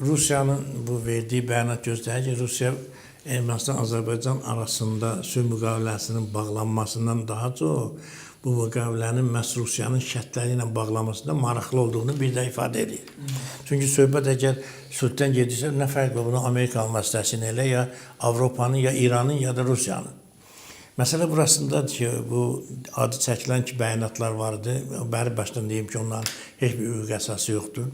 Rusiyanın bu verdiyi bəyanat göstərir ki, Rusiya Ermənistan-Azərbaycan arasında sülh müqaviləsinin bağlanmasından daha çox bu müqavilənin məhz Rusiyanın şərtləri ilə bağlanmasında maraqlı olduğunu bir də ifadə edir. Çünki söhbət əgər sülhdən gedirsə, nə fərq var bunu Amerikanın vasitəsilə elə ya Avropanın, ya İranın, ya da Rusiyanın. Məsələ burasındadır ki, bu adı çəkilən ki, bəyanatlar vardı. Bəri başdan deyim ki, onların heç bir hüquq əsası yoxdur.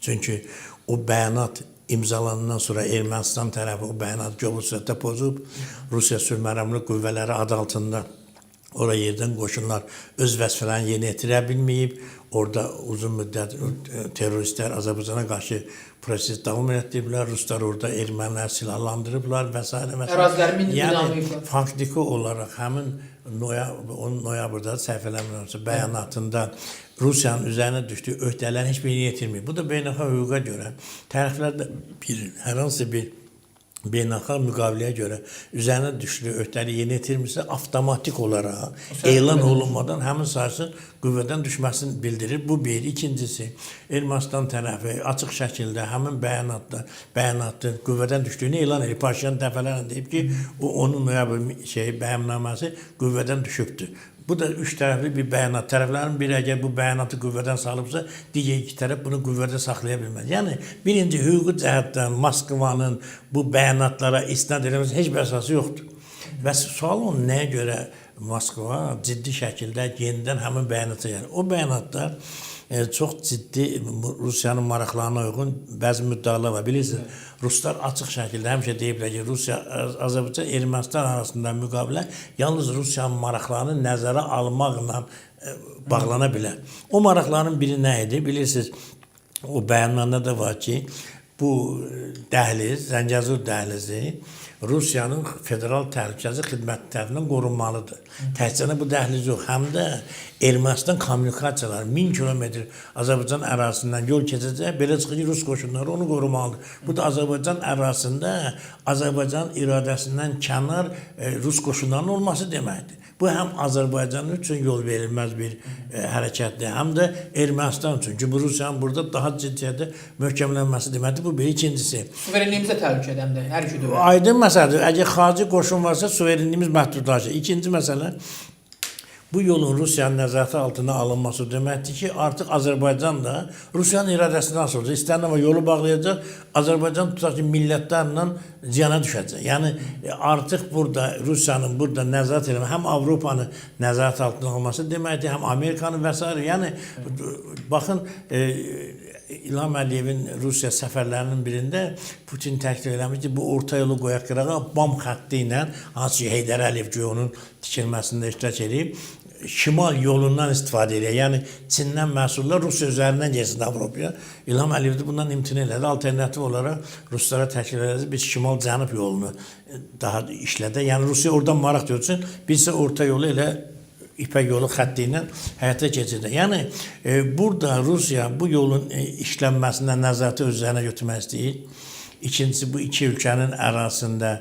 Çünki o bəyanat imzalanandan sonra Ermənistan tərəfi o bəyanatı göbul sürətdə pozub, Rusiya sülh mərhəmli qüvvələri adı altında oraya yerdən qoşunlar öz vəzifələrini yerinə yetirə bilməyib. Orada uzun müddət teröristlər Azərbaycana qarşı proses davam etdiriblər. Ruslar orada ermənilər silahlandırıblar və s. Ərazilərin minib yəni, faktiki olaraq həmin noyabrda səhv eləmirəmsə bəyanatında Rusiyanın üzərinə düşdüyü öhdələrin heç birini yetirməyib. Bu da beynəlxalq hüquqa görə tərəflərdə hər hansı bir beynəlxalq müqaviləyə görə üzərinə düşdüyü öhdələri yerinə yetirmirsə, avtomatik olaraq elan olunmadan həmin sahəsin qüvvədən düşməsini bildirir. Bu bir. İkincisi, Ermənistan tərəfi açıq şəkildə həmin bəyanatın qüvvədən düşdüyünü elan edib. Paşinyan dəfələrlə deyib ki, onun bəyannaməsi qüvvədən düşübdür. Bu da üç tərəfli bir bəyanat. Tərəflərin biri əgər bu bəyanatı qüvvədən salıbsa, digər iki tərəf bunu qüvvədə saxlaya bilməz. Yəni, birinci, hüquqi cəhətdən Moskvanın bu bəyanatlara istinad edilməsi heç bir əsası yoxdur. Və sual onun nəyə görə Moskva ciddi şəkildə yenidən həmin bəyanata gəlir. O bəyanatlar çox ciddi Rusiyanın maraqlarına uyğun bəzi müddəalar var. Bilirsiniz, Ruslar açıq şəkildə həmişə deyiblər ki, Rusiya, Azərbaycan, Ermənistan arasında müqavilə yalnız Rusiyanın maraqlarını nəzərə almaqla bağlana bilər. O maraqların biri nə idi? Bilirsiniz, o bəyanatda da var ki, bu dəhliz, Zəngəzur dəhlizi Rusiyanın federal təhlükəsizlik xidməti tərəfindən qorunmalıdır. Təkcə bu dəhliz yox, həm də Ermənistan kommunikasiyaları 1000 kilometr Azərbaycan ərazisindən yol keçəcək, belə çıxır ki, Rus qoşunları onu qorumalıdır. Bu da Azərbaycan ərazisində Azərbaycan iradəsindən kənar Rus qoşunlarının olması deməkdir. Bu həm Azərbaycan üçün yol verilməz bir hərəkətdir, həm də Ermənistan üçün ki, bu Rusiyanın burada daha ciddiyyətdə möhkəmlənməsi deməkdir. Bu bir. İkincisi, suverenliyimiz də təhlükədə həm də hər iki dövlət. Aydın məsələdir. Əgər xarici qoşun varsa, suverenliyimiz məhdudlaşır. İkinci məsələ, bu yolun Rusiyanın nəzarəti altına alınması deməkdir ki, artıq Azərbaycan da Rusiyanın iradəsindən asılı olacaq. İstənilən və yolu bağlayacaq, Azərbaycan tutaq ki, millətlərlə ziyana düşəcək. Yəni, artıq burada Rusiyanın burada nəzarət eləmək, həm Avropanı nəzarət altına alması deməkdir, həm Amerikanı və s. Yəni, baxın, İlham Əliyevin Rusiya səfərlərinin birində Putin təklif eləmiş ki, bu orta yolu qoyaq qırağa BAM xətti ilə, hansı ki, Heydər Əliyev ki, onun tikilməsində iştirak edib, şimal yolundan istifadə edir. Yəni, Çindən məhsullar Rusiya üzərindən gəlsin Avropaya. İlham Əliyev də bundan imtina elədi. Alternativ olaraq Ruslara təklif elədi, biz şimal-cənub yolunu daha işlədə. Yəni, Rusiya oradan maraq görsün, biz isə orta yolu elə İpək yolu xətti ilə həyata keçirdi. Yəni, burada Rusiya bu yolun işlənməsindən nəzarəti üzərinə götürmək istəyir. İkincisi, bu iki ölkənin ərazisində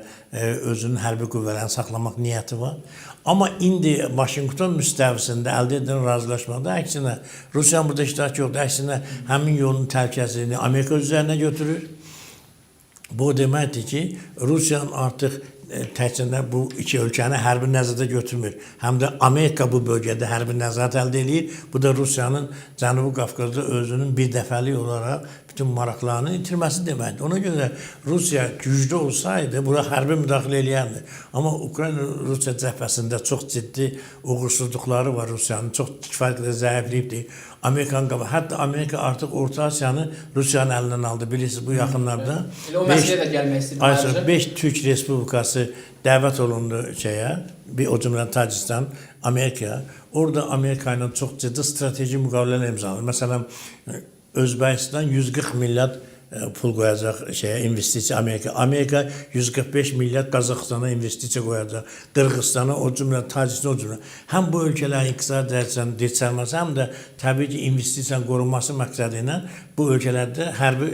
özünün hərbi qüvvələrini saxlamaq niyyəti var. Amma indi Vaşinqton müstəvisində əldə edilən razılaşmada əksinə Rusiyanın burada iştirak yoxdur. Əksinə həmin yolun təhlükəsizliyini Amerika üzərinə götürür. Bu deməkdir ki, Rusiyanın artıq təkcə bu iki ölkəni hərbi nəzərdə götürmür. Həm də Amerika bu bölgədə hərbi nəzarət əldə edir. Bu da Rusiyanın Cənubi Qafqazda özünün bir dəfəlik olaraq bütün maraqlarını itirməsi deməkdir. Ona görə Rusiya güclü olsaydı, bura hərbi müdaxilə eləyərdi. Amma Ukrayna-Rusiya cəbhəsində çox ciddi uğursuzluqları var Rusiyanın. Çox kifayət qədər zəifliyibdir. Hətta Amerika artıq Orta Asiyanı Rusiyanın əlindən aldı. Bilirsiniz, bu yaxınlarda. Elə o məsələyə də gəlmək istəyirəm. 5 Türk Respublikası dəvət olundu o cümlədən Tacikistan, Amerikaya. Orada Amerika ilə çox ciddi strateji müqavilələr imzalanır. Məsələn, Özbəkistan 140 milyard pul qoyacaq investisiya Amerika. Amerika 145 milyard Qazaxstana investisiya qoyacaq. Qırğızstana, o cümlə, Tacikistan, o cümlə. Həm bu ölkələrin iqtisadi dərəcəsinin dirçəlməsi, həm də təbii ki, investisiyanın qorunması məqsədi ilə bu ölkələrdə hərbi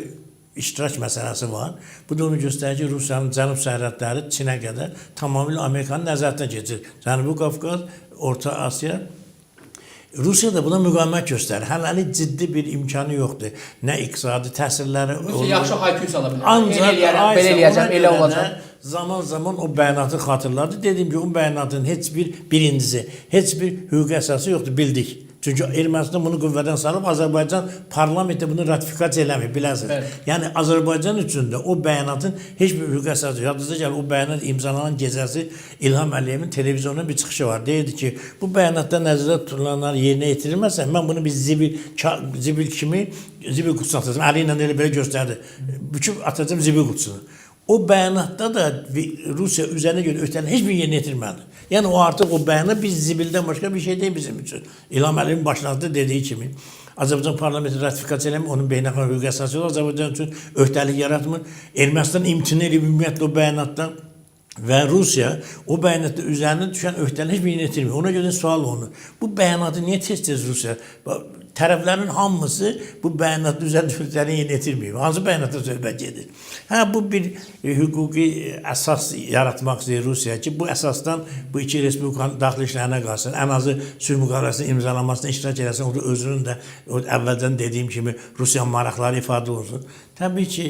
iştirak məsələsi var. Bu da onu göstərir ki, Rusiyanın cənub sərhədləri Çinə qədər tamamilə Amerikanın nəzarətinə keçir. Cənubi Qafqaz, Orta Asiya Rusiya da buna müqavimət göstərir. Hələlik ciddi bir imkanı yoxdur. Nə iqtisadi təsirləri Rusiya yaxşı haykü sala bilər. Ancaq Elə eləyərəm, belə eləyəcəm, elə olacaq. Zaman o bəyanatı xatırladı. Dediyim ki, o bəyanatın birincisi, heç bir hüquqi əsası yoxdur, bildik. Çünki Ermənistan bunu qüvvədən salıb, Azərbaycan parlamentdə bunu ratifikasiya eləmir, biləsiniz. Evet. Yəni Azərbaycan üçün də o bəyanatın heç bir hüquqi əsası yoxdur. Yadınıza gəlir, o bəyanat imzalanan gecəsi İlham Əliyevin televizyonda bir çıxışı var. Deyirdi ki, bu bəyanatda nəzərdə tutulanlar yerinə yetirilməsə, mən bunu bir zibil kimi zibil qutusuna atacağım. Əli ilə elə belə göstərdi. Büküb atacağım zibil qutusunu. O bəyanatda da Rusiya üzərinə görə ötən heç bir yerinə yetirmədi. Yəni o artıq o bəyanat biz zibildən başqa bir şey deyil bizim üçün. İlham Əliyevin başlandığı dediyi kimi Azərbaycan parlamenti ratifikasiya eləmir, onun beynəlxalq hüquqi əsası yoxdur. Azərbaycan üçün öhdəlik yaratmır. Ermənistan imtina edib ümumiyyətlə o bəyanatdan və Rusiya o bəyanatda üzərinə düşən öhdəlik heç bir yerinə yetirmir. Ona görə sual olunur. Bu bəyanatı niyə tez-tez Rusiya tərəflərin hamısı bu bəyanatın üzərində düşdüklərini yerinə yetirmir. Hansı bəyanatda söhbət gedir? Bu bir hüquqi əsas yaratmaq istəyir Rusiya ki, bu əsasdan bu iki respublikanın daxili işlərinə qalsın. Ən azı sülh müqaviləsinin imzalanmasına iştirak eləsin. Orada özünün də əvvəldən dediyim kimi Rusiya maraqları ifadə olsun. Təbii ki,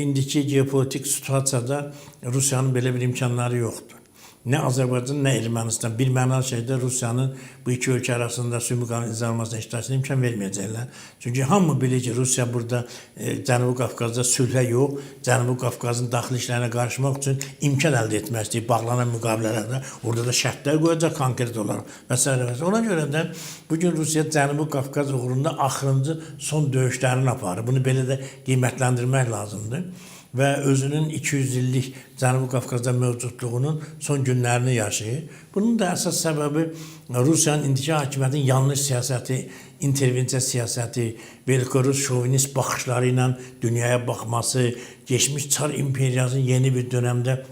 indiki geopolitik situasiyada Rusiyanın belə bir imkanları yoxdur. Nə Azərbaycan, nə Ermənistan bir mənalı şeydə Rusiyanın bu iki ölkə arasında sülh müqaviləsinin imzalanmasına iştirakına imkan verməyəcəklər. Çünki hamı bilir ki, Rusiya burada Cənubi Qafqazda sülhə yox, Cənubi Qafqazın daxili işlərinə qarışmaq üçün imkan əldə etmək istəyir, bağlanan müqavilələrdə. Orada da şərtlər qoyacaq konkret olaraq və s. Ona görə də bugün Rusiya Cənubi Qafqaz uğrunda axırıncı son döyüşlərini aparır. Bunu belə də qiymətləndirmək lazımdır. Və özünün 200 illik Cənubi Qafqazda mövcudluğunun son günlərini yaşayır. Bunun da əsas səbəbi Rusiyanın indiki hakimiyyətin yanlış siyasəti, intervensiya siyasəti, velkorus, şovinist baxışları ilə dünyaya baxması, geçmiş Çar imperiyasının yeni bir dönəmdə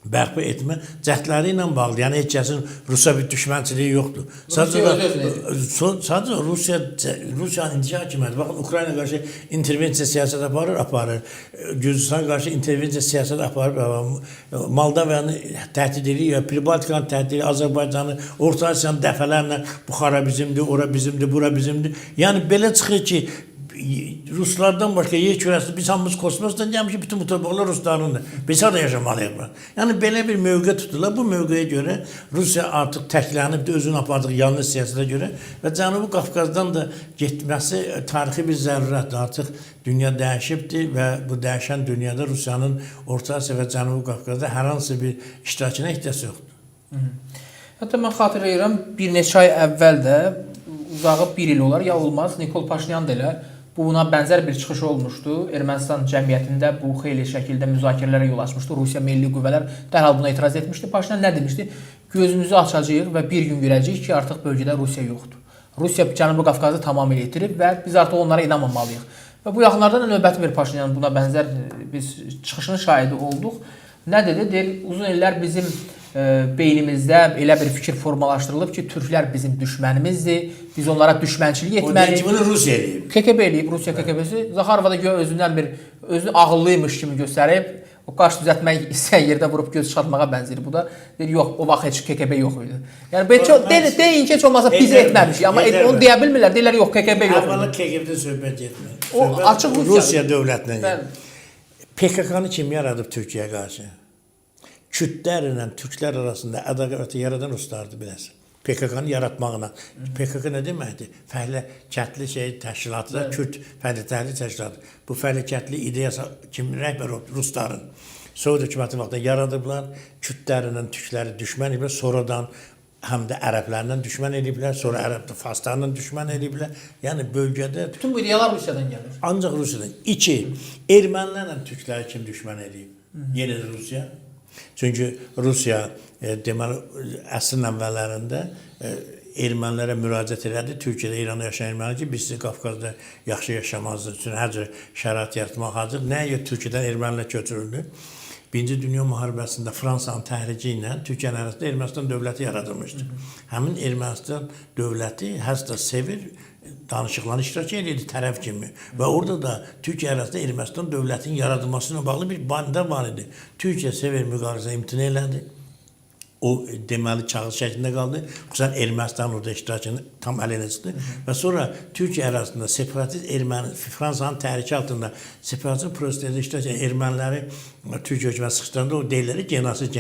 bərpa etmə cəhdləri ilə bağlı. Yəni heç kəsin Rusiya bir düşmənçiliyi yoxdur. Sadəcə Rusiyanın indiki hakimiyyəti, baxın Ukrayna qarşı intervensiya siyasət aparır. Gürcüstan qarşı intervensiya siyasət aparır. Moldavanı təhdid edir, Pribaltikanı təhdid edir, Azərbaycanı, Orta Asiyanı dəfələrlə Buxara bizimdir, ora bizimdir, bura bizimdir. Yəni belə çıxır ki, Ruslardan başqa yer kürəsində biz hamımız kosmosdan gəlmişik, bütün bu torpaqlar Ruslarındır. Biz harada yaşamalıyıq? Yəni belə bir mövqe tuturlar. Bu mövqeyə görə Rusiya artıq təklənib özünü apardığı yanlış siyasətə görə və Cənubi Qafqazdan da getməsi tarixi bir zərurətdir. Artıq dünya dəyişibdir və bu dəyişən dünyada Rusiyanın Orta Asiya və Cənubi Qafqazda hər hansı bir iştirakına ehtiyac yoxdur. Hətta mən xatırlayıram, bir neçə ay əvvəl də uzağı bir il olar, ya olmaz, Nikol Paşinyan da elə buna bənzər bir çıxış olmuşdu. Ermənistan cəmiyyətində bu xeyli şəkildə müzakirələrə yol açmışdı. Rusiya milli qüvvələr dərhal buna etiraz etmişdi. Paşinyan nə demişdi? Gözümüzü açacağıq və bir gün görəcəyik ki, artıq bölgədə Rusiya yoxdur. Rusiya Cənubi Qafqazı tamamilə itirib və biz artıq onlara inanmamalıyıq. Və bu yaxınlarda da növbəti bir Paşinyanın buna bənzər biz çıxışının şahidi olduq. Nə dedi? Deyir, uzun illər bizim beynimizdə elə bir fikir formalaşdırılıb ki, türklər bizim düşmənimizdir, biz onlara düşmənçilik etməliyik. O bunu Rusiya eləyib. KGB eləyib, Rusiya KGB-si. Zaxarova da özünü ağıllıymış kimi göstərib, o qaş düzəltmək istəyən yerdə vurub göz çıxartmağa bənzəyir. Bu da deyir, yox, o vaxt heç KGB yox idi. Yəni deyin ki, heç olmasa biz etməmişik, amma onu deyə bilmirlər. Deyirlər, yox, KGB yox idi. Əvvəla KGB-də söhbət etmir. O açıq Rusiya dövlətinə. PKK-nı kim yaradıb Türkiyəyə qarşı? Kürdlərlə türklər arasında ədavəti yaradan Ruslardır biləsən. PKK-nı yaratmaqla. PKK nə deməkdir? Fəhlə kətli təşkilatı da Kürd fəhlə təşkilatı. Bu fəhlə kətli ideyası kim rəhbər oldu? Rusların. Sovet hökuməti vaxtında yaradıblar. Kürdlərlə türkləri düşmən ediblər. Sonradan həm də ərəblərlə düşmən ediblər. Sonra ərəb farslarla düşmən ediblər. Yəni bölgədə bütün bu ideyalar Rusiyadan gəlir. Ancaq Rusiyadan. 2. Ermənilərlə türkləri kim düşmən edib? Yenə də Rusiya. Çünki Rusiya deməli əsrin əvvəllərində ermənilərə müraciət elədi. Türkiyədə, İranda yaşayan ermənilər ki, biz Qafqazda yaxşı yaşamazdır. Üçün hər cür şərait yaratmaq hazır. Nəyə Türkiyədən ermənilər köçürüldü? Birinci Dünya müharibəsində Fransanın təhriki ilə Türkiyənin arasında Ermənistan dövləti yaradılmışdı. Həmin Ermənistan dövləti hətta sevir, danışıqlarına iştirak edirdi tərəf kimi. Və orada da Türkiyə arasında Ermənistan dövlətinin yaradılmasına bağlı bir bəndə var idi. Türkiyə Sever müqaviləsinə imtina elədi. o deməli kağız şəklində qaldı. Xüsusən Ermənistan orada iştirakını tam əlinə çıxdı. Və sonra Türkiyə ərazisində separatist erməni Fransanın təhriki altında separatist prosesdə iştirak edən erməniləri Türkiyə hökuməti sıxışdıranda o deyirlər genosid.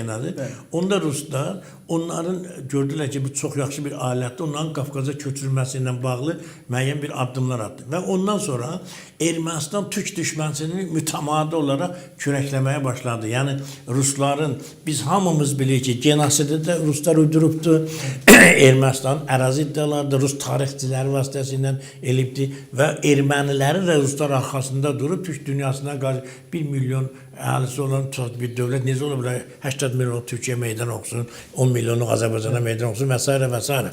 Onda Ruslar onların gördülər ki, bu çox yaxşı bir alətdir. Onların Qafqaza köçürülməsi ilə bağlı müəyyən bir addımlar atdı. Və ondan sonra Ermənistan Türk düşmənçiliyini mütəmadi olaraq kürəkləməyə başladı. Yəni Rusların biz hamımız bilirik ki, genosidi də Ruslar uydurubdu. Ermənistan ərazi iddialarında Rus tarixçiləri vasitəsilə elibdi və erməniləri də Ruslar arxasında durub Türk dünyasına qarşı 1 milyon əhalisi olan bir dövlət necə ola bilər? 80 milyon Türkiyə meydan oxusun, 10 milyonluq Azərbaycana meydan oxusun və s. və s.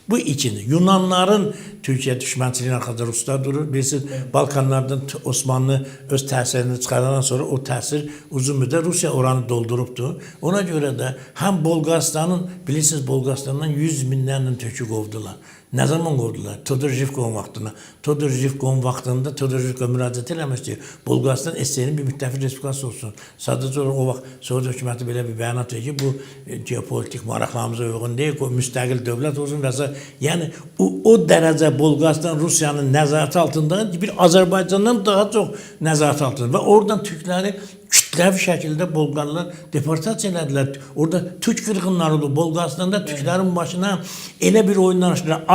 Bu ikinci. Yunanların Türkiyə düşmənçiliyin arxasında Ruslar durur. Bilirsiniz, Balkanlardan Osmanlı öz təsirini çıxarandan sonra o təsir uzun müddət Rusiya oranı doldurubdu. Ona görə də həm Bolqaristanın, bilirsiniz, Bolqaristandan 100 minlərlə türkü qovdular. Nə zaman qovdular? Todor Zhivkovun vaxtına. Todor Zhivkovun vaxtında Todor Zhivkov müraciət eləmişdi. Bolqaristan SSR-nin bir müttəfiq respublikası olsun. Sadəcə o vaxt Sovet hökuməti belə bir bəyanat verir ki, bu geopolitik maraqlarımıza uyğun deyil, o müstəqil dövlət olsun və s. Yəni o dərəcə Bolqaristan Rusiyanın nəzarəti altında bir Azərbaycandan daha çox nəzarət altında və oradan türkləri kütləvi şəkildə Bolqarlar deportasiya elədilər. Orada türk qırğınları oldu. Bolqaristanda türklərin başına elə bir oyunlar açdılar.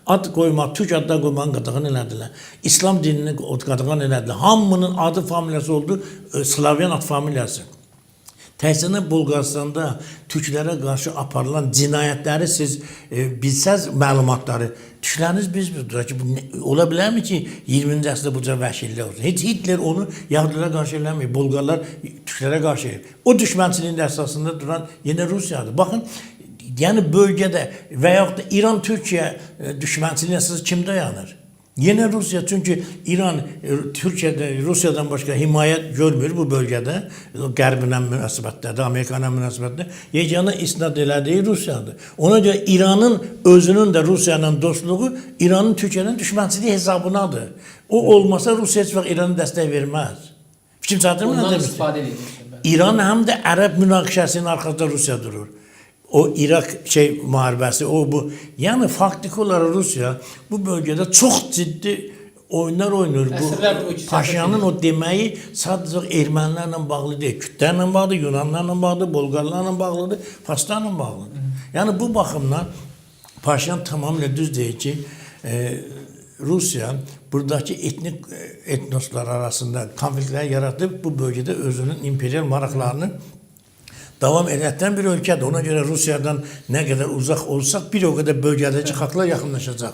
Ad qoymaq, türk adlar qoymağın qadağan elədilər. İslam dinini qadağan elədilər. Hamının adı familiyası oldu, Slavyan ad familiyası. Təhsilən Bolqaristanda türklərə qarşı aparılan cinayətləri siz bilsəz məlumatları, düşləriniz bizdir ki, ola bilərmi ki, 20-ci əsrdə bu cür vəhşilik olsun? Heç Hitler onu Yahudilərə qarşı eləmir, Bolqarlar türklərə qarşı eləyir. O düşmənçiliyin əsasında duran yenə Rusiyadır. Baxın, yəni bölgədə və yaxud da İran-Türkiyə düşmənçiliyin əsası kim dayanır? Yenə Rusiya, çünki İran Türkiyədə, Rusiyadan başqa himayət görmür bu bölgədə, Qərblə münasibətlərdə, Amerikanla münasibətlərdə, yeganə isnad elədiyi Rusiyadır. Ona görə İranın özünün də Rusiya ilə dostluğu İranın Türkiyədən düşmənçiliyi hesabınadır. O olmasa Rusiya heç vaxt İranı dəstək verməz. Fikrim çatdırmı nə demişdir? İran həm də ərəb münaqişəsinin arxasında Rusiya durur. O İraq müharibəsi, o bu. Yəni faktiki olaraq Rusiya bu bölgədə çox ciddi oyunlar oynayır. Bu Paşinyanın o deməyi sadəcə ermənilərlə bağlı deyil. Kürtlərlə bağlıdır, Yunanlarla bağlıdır, Bolqarlarla bağlıdır, Farslarla bağlıdır. Yəni bu baxımdan Paşinyan tamamilə düz deyir ki, Rusiya buradakı etnoslar arasında konfliktlər yaratıb bu bölgədə özünün imperial maraqlarını davam edən bir ölkədir. Ona görə Rusiyadan nə qədər uzaq olsaq bir o qədər bölgədəki xalqlar yaxınlaşacaq.